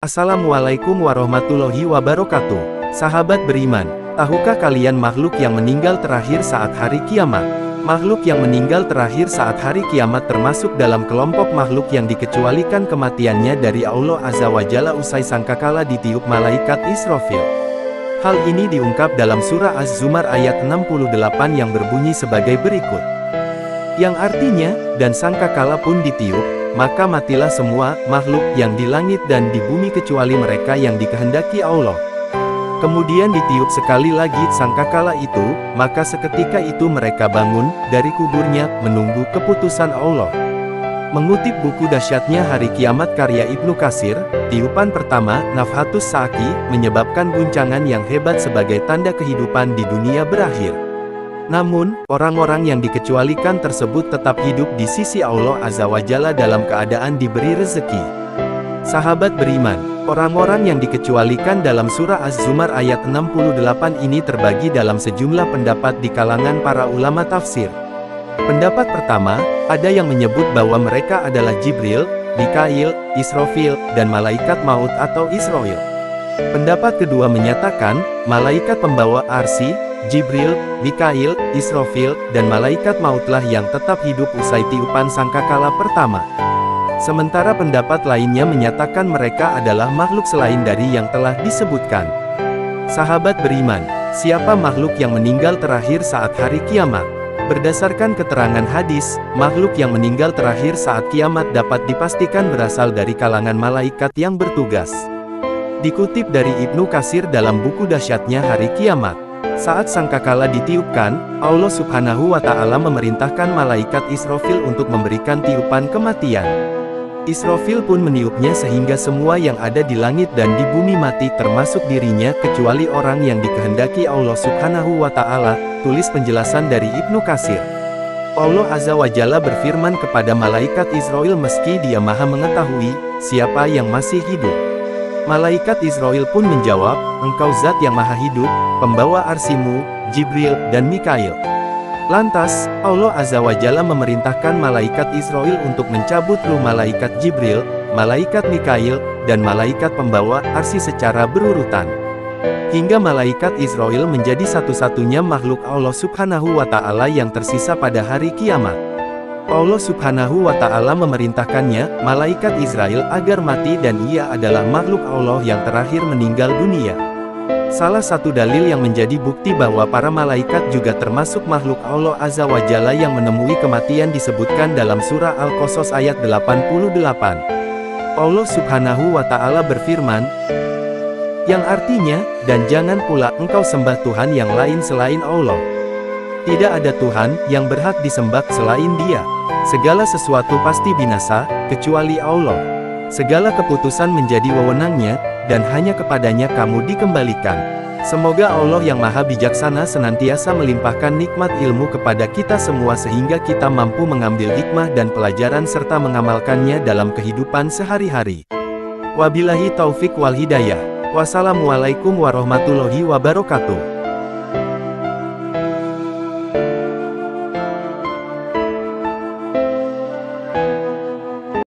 Assalamualaikum warahmatullahi wabarakatuh. Sahabat beriman, tahukah kalian makhluk yang meninggal terakhir saat hari kiamat? Makhluk yang meninggal terakhir saat hari kiamat termasuk dalam kelompok makhluk yang dikecualikan kematiannya dari Allah Azza wa Jalla usai sangkakala ditiup malaikat Israfil. Hal ini diungkap dalam surah Az-Zumar ayat 68 yang berbunyi sebagai berikut. Yang artinya, dan sangkakala pun ditiup, maka matilah semua makhluk yang di langit dan di bumi kecuali mereka yang dikehendaki Allah. Kemudian ditiup sekali lagi sangkakala itu, maka seketika itu mereka bangun dari kuburnya, menunggu keputusan Allah. Mengutip buku Dahsyatnya Hari Kiamat karya Ibnu Katsir, tiupan pertama, Nafhatus Sa'ki, menyebabkan guncangan yang hebat sebagai tanda kehidupan di dunia berakhir. Namun, orang-orang yang dikecualikan tersebut tetap hidup di sisi Allah Azza wa Jalla dalam keadaan diberi rezeki. Sahabat beriman, orang-orang yang dikecualikan dalam surah Az-Zumar ayat 68 ini terbagi dalam sejumlah pendapat di kalangan para ulama tafsir. Pendapat pertama, ada yang menyebut bahwa mereka adalah Jibril, Mikail, Israfil, dan malaikat maut atau Israil. Pendapat kedua menyatakan, malaikat pembawa arsy, Jibril, Mikail, Israfil, dan malaikat mautlah yang tetap hidup usai tiupan sangkakala pertama. Sementara pendapat lainnya menyatakan mereka adalah makhluk selain dari yang telah disebutkan. Sahabat beriman, siapa makhluk yang meninggal terakhir saat hari kiamat? Berdasarkan keterangan hadis, makhluk yang meninggal terakhir saat kiamat dapat dipastikan berasal dari kalangan malaikat yang bertugas. Dikutip dari Ibnu Katsir dalam buku Dahsyatnya Hari Kiamat, saat sangkakala ditiupkan, Allah Subhanahu wa Ta'ala memerintahkan malaikat Israfil untuk memberikan tiupan kematian. Israfil pun meniupnya sehingga semua yang ada di langit dan di bumi mati termasuk dirinya kecuali orang yang dikehendaki Allah Subhanahu wa Ta'ala. Tulis penjelasan dari Ibnu Katsir. Allah Azza wa Jalla berfirman kepada malaikat Israfil meski dia maha mengetahui siapa yang masih hidup. Malaikat Israfil pun menjawab, engkau zat yang maha hidup, pembawa arsimu, Jibril, dan Mikail. Lantas, Allah Azza wa Jalla memerintahkan malaikat Israfil untuk mencabut ruh malaikat Jibril, malaikat Mikail, dan malaikat pembawa arsy secara berurutan. Hingga malaikat Israfil menjadi satu-satunya makhluk Allah Subhanahu wa Ta'ala yang tersisa pada hari kiamat. Allah Subhanahu wa Ta'ala memerintahkannya, malaikat Israfil, agar mati dan ia adalah makhluk Allah yang terakhir meninggal dunia. Salah satu dalil yang menjadi bukti bahwa para malaikat juga termasuk makhluk Allah Azza wa Jalla yang menemui kematian disebutkan dalam surah Al-Qasas ayat 88. Allah Subhanahu wa Ta'ala berfirman, yang artinya, dan jangan pula engkau sembah Tuhan yang lain selain Allah. Tidak ada Tuhan yang berhak disembah selain Dia. Segala sesuatu pasti binasa, kecuali Allah. Segala keputusan menjadi wewenangnya, dan hanya kepadanya kamu dikembalikan. Semoga Allah yang maha bijaksana senantiasa melimpahkan nikmat ilmu kepada kita semua sehingga kita mampu mengambil hikmah dan pelajaran serta mengamalkannya dalam kehidupan sehari-hari. Wabillahi taufik wal hidayah. Wassalamualaikum warahmatullahi wabarakatuh.